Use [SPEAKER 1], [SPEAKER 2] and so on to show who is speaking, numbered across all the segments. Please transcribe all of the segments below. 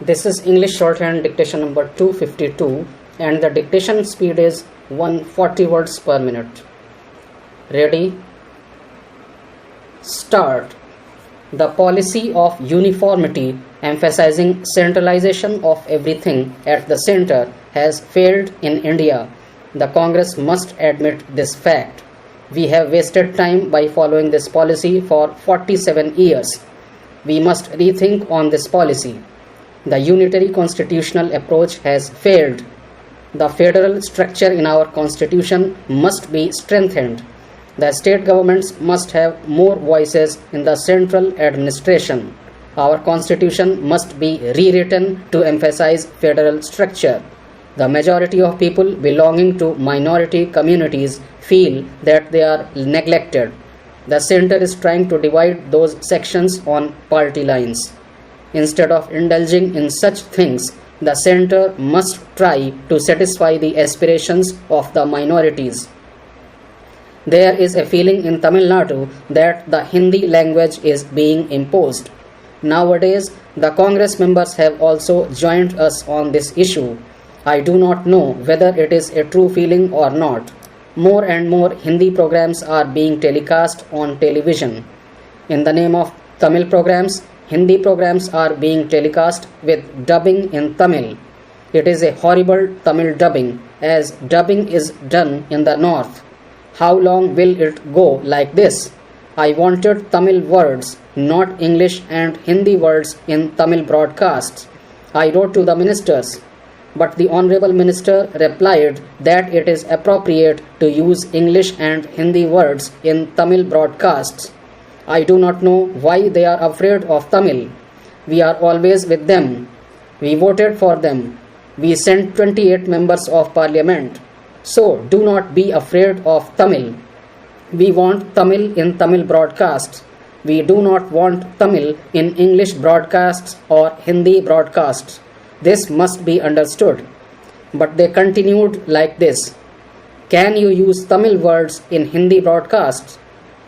[SPEAKER 1] This is English shorthand dictation number 252 and the dictation speed is 140 words per minute. Ready? Start. The policy of uniformity, emphasizing centralization of everything at the center, has failed in India. The Congress must admit this fact. We have wasted time by following this policy for 47 years. We must rethink on this policy. The unitary constitutional approach has failed. The federal structure in our constitution must be strengthened. The state governments must have more voices in the central administration. Our constitution must be rewritten to emphasize federal structure. The majority of people belonging to minority communities feel that they are neglected. The center is trying to divide those sections on party lines. Instead of indulging in such things, the center must try to satisfy the aspirations of the minorities. There is a feeling in Tamil Nadu that the Hindi language is being imposed. Nowadays, the Congress members have also joined us on this issue. I do not know whether it is a true feeling or not. More and more Hindi programs are being telecast on television. In the name of Tamil programs, Hindi programs are being telecast with dubbing in Tamil. It is a horrible Tamil dubbing, as dubbing is done in the north. How long will it go like this? I wanted Tamil words, not English and Hindi words in Tamil broadcasts. I wrote to the ministers, but the Honorable Minister replied that it is appropriate to use English and Hindi words in Tamil broadcasts. I do not know why they are afraid of Tamil. We are always with them. We voted for them. We sent 28 members of Parliament. So do not be afraid of Tamil. We want Tamil in Tamil broadcasts. We do not want Tamil in English broadcasts or Hindi broadcasts. This must be understood. But they continued like this. Can you use Tamil words in Hindi broadcasts?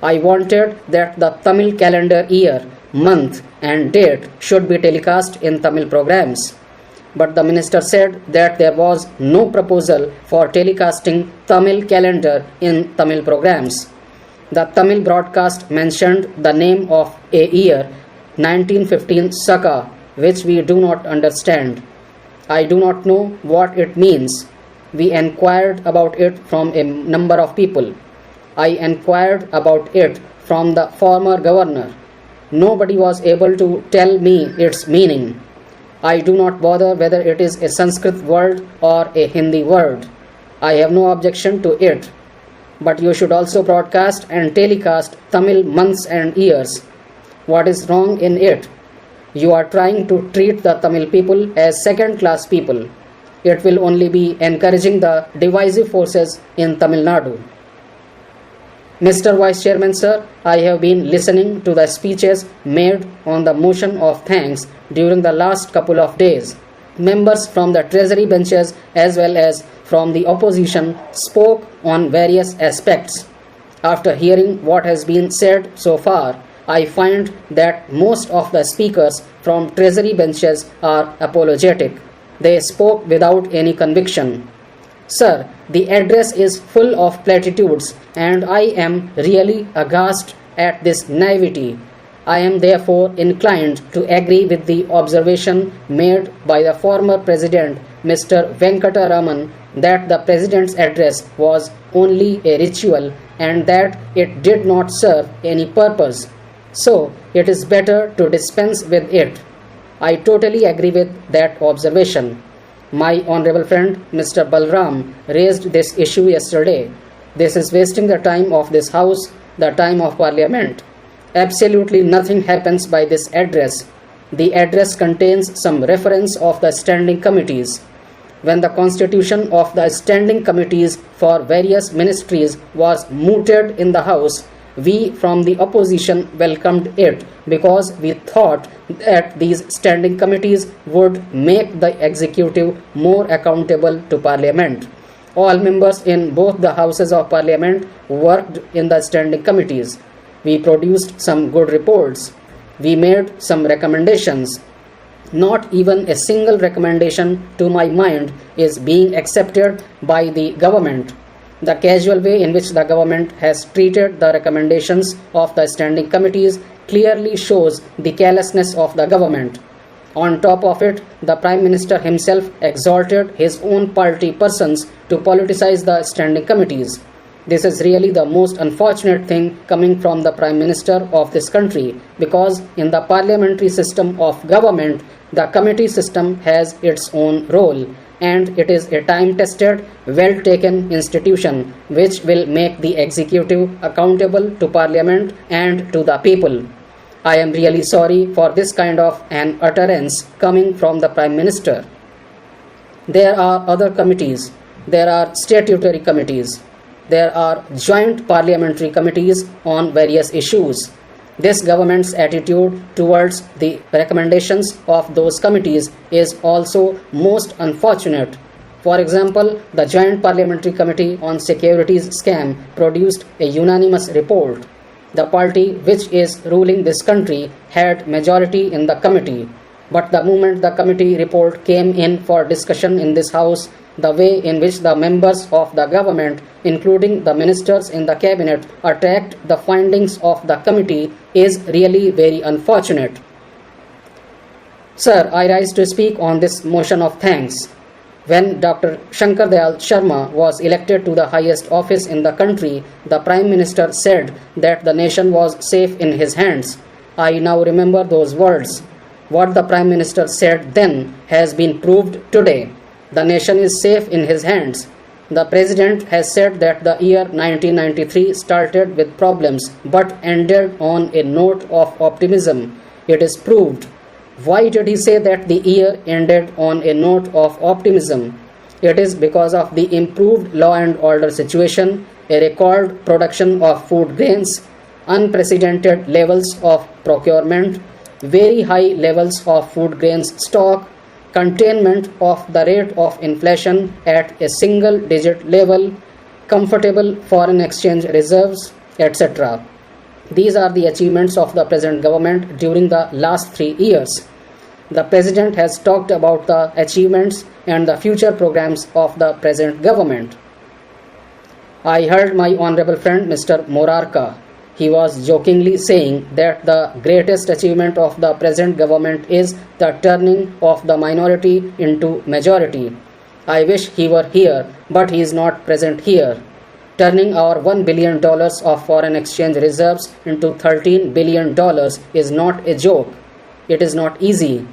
[SPEAKER 1] I wanted that the Tamil calendar year, month and date should be telecast in Tamil programs. But the minister said that there was no proposal for telecasting Tamil calendar in Tamil programs. The Tamil broadcast mentioned the name of a year, 1915 Saka, which we do not understand. I do not know what it means. We inquired about it from a number of people. I inquired about it from the former governor. Nobody was able to tell me its meaning. I do not bother whether it is a Sanskrit word or a Hindi word. I have no objection to it. But you should also broadcast and telecast Tamil months and years. What is wrong in it? You are trying to treat the Tamil people as second-class people. It will only be encouraging the divisive forces in Tamil Nadu. Mr. Vice Chairman, sir, I have been listening to the speeches made on the motion of thanks during the last couple of days. Members from the Treasury benches as well as from the opposition spoke on various aspects. After hearing what has been said so far, I find that most of the speakers from Treasury benches are apologetic. They spoke without any conviction. Sir, the address is full of platitudes and I am really aghast at this naivety. I am therefore inclined to agree with the observation made by the former President, Mr. Venkataraman, that the President's address was only a ritual and that it did not serve any purpose. So, it is better to dispense with it. I totally agree with that observation. My honorable friend Mr. Balram raised this issue yesterday. This is wasting the time of this House, the time of Parliament. Absolutely nothing happens by this address. The address contains some reference of the standing committees. When the constitution of the standing committees for various ministries was mooted in the House, we from the opposition welcomed it because we thought that these standing committees would make the executive more accountable to Parliament. All members in both the houses of Parliament worked in the standing committees. We produced some good reports. We made some recommendations. Not even a single recommendation to my mind is being accepted by the government. The casual way in which the government has treated the recommendations of the standing committees clearly shows the carelessness of the government. On top of it, the Prime Minister himself exalted his own party persons to politicize the standing committees. This is really the most unfortunate thing coming from the Prime Minister of this country, because in the parliamentary system of government, the committee system has its own role, and it is a time-tested, well-taken institution which will make the executive accountable to Parliament and to the people. I am really sorry for this kind of an utterance coming from the Prime Minister. There are other committees, there are statutory committees, there are joint parliamentary committees on various issues. This government's attitude towards the recommendations of those committees is also most unfortunate. For example, the Joint Parliamentary Committee on Securities Scam produced a unanimous report. The party which is ruling this country had majority in the committee, but the moment the committee report came in for discussion in this house, the way in which the members of the government, including the ministers in the cabinet, attacked the findings of the committee is really very unfortunate. Sir, I rise to speak on this motion of thanks. When Dr. Shankar Dayal Sharma was elected to the highest office in the country, the Prime Minister said that the nation was safe in his hands. I now remember those words. What the Prime Minister said then has been proved today. The nation is safe in his hands. The President has said that the year 1993 started with problems but ended on a note of optimism. It is proved. Why did he say that the year ended on a note of optimism? It is because of the improved law and order situation, a record production of food grains, unprecedented levels of procurement, very high levels of food grains stock, containment of the rate of inflation at a single digit level, comfortable foreign exchange reserves, etc. These are the achievements of the present government during the last 3 years. The President has talked about the achievements and the future programs of the present government. I heard my honorable friend Mr. Morarka. He was jokingly saying that the greatest achievement of the present government is the turning of the minority into majority. I wish he were here, but he is not present here. Turning our $1 billion of foreign exchange reserves into $13 billion is not a joke. It is not easy.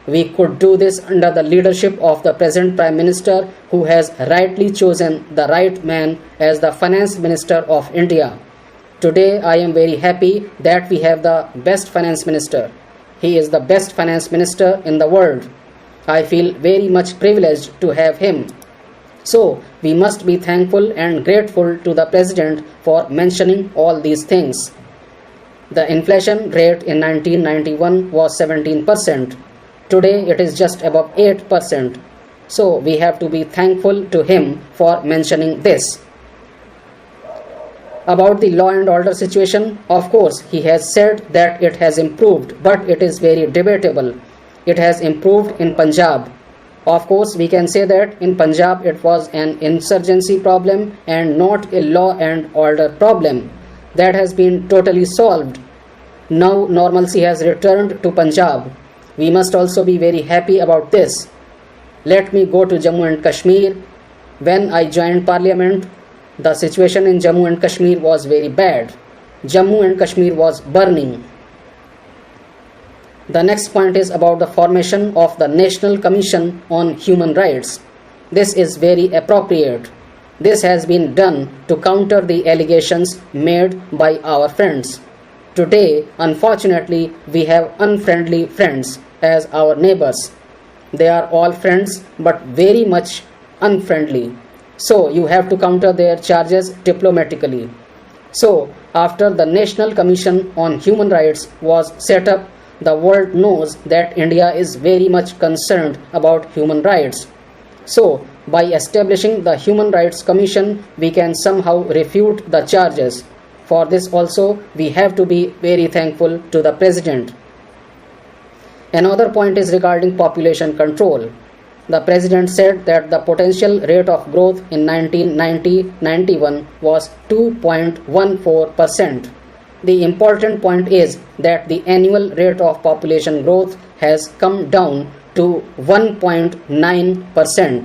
[SPEAKER 1] We could do this under the leadership of the present Prime Minister, who has rightly chosen the right man as the Finance Minister of India. Today I am very happy that we have the best Finance Minister. He is the best Finance Minister in the world. I feel very much privileged to have him. So we must be thankful and grateful to the President for mentioning all these things. The inflation rate in 1991 was 17%. Today it is just above 8%. So we have to be thankful to him for mentioning this. About the law and order situation, of course, he has said that it has improved, but it is very debatable. It has improved in Punjab. Of course, we can say that in Punjab it was an insurgency problem and not a law and order problem. That has been totally solved. Now normalcy has returned to Punjab. We must also be very happy about this. Let me go to Jammu and Kashmir. When I joined Parliament, the situation in Jammu and Kashmir was very bad. Jammu and Kashmir was burning. The next point is about the formation of the National Commission on Human Rights. This is very appropriate. This has been done to counter the allegations made by our friends. Today, unfortunately, we have unfriendly friends as our neighbors. They are all friends but very much unfriendly. So you have to counter their charges diplomatically. So after the National Commission on Human Rights was set up, the world knows that India is very much concerned about human rights. So by establishing the Human Rights Commission, we can somehow refute the charges. For this also, we have to be very thankful to the President. Another point is regarding population control. The president said that the potential rate of growth in 1990-91 was 2.14%. The important point is that the annual rate of population growth has come down to 1.9%.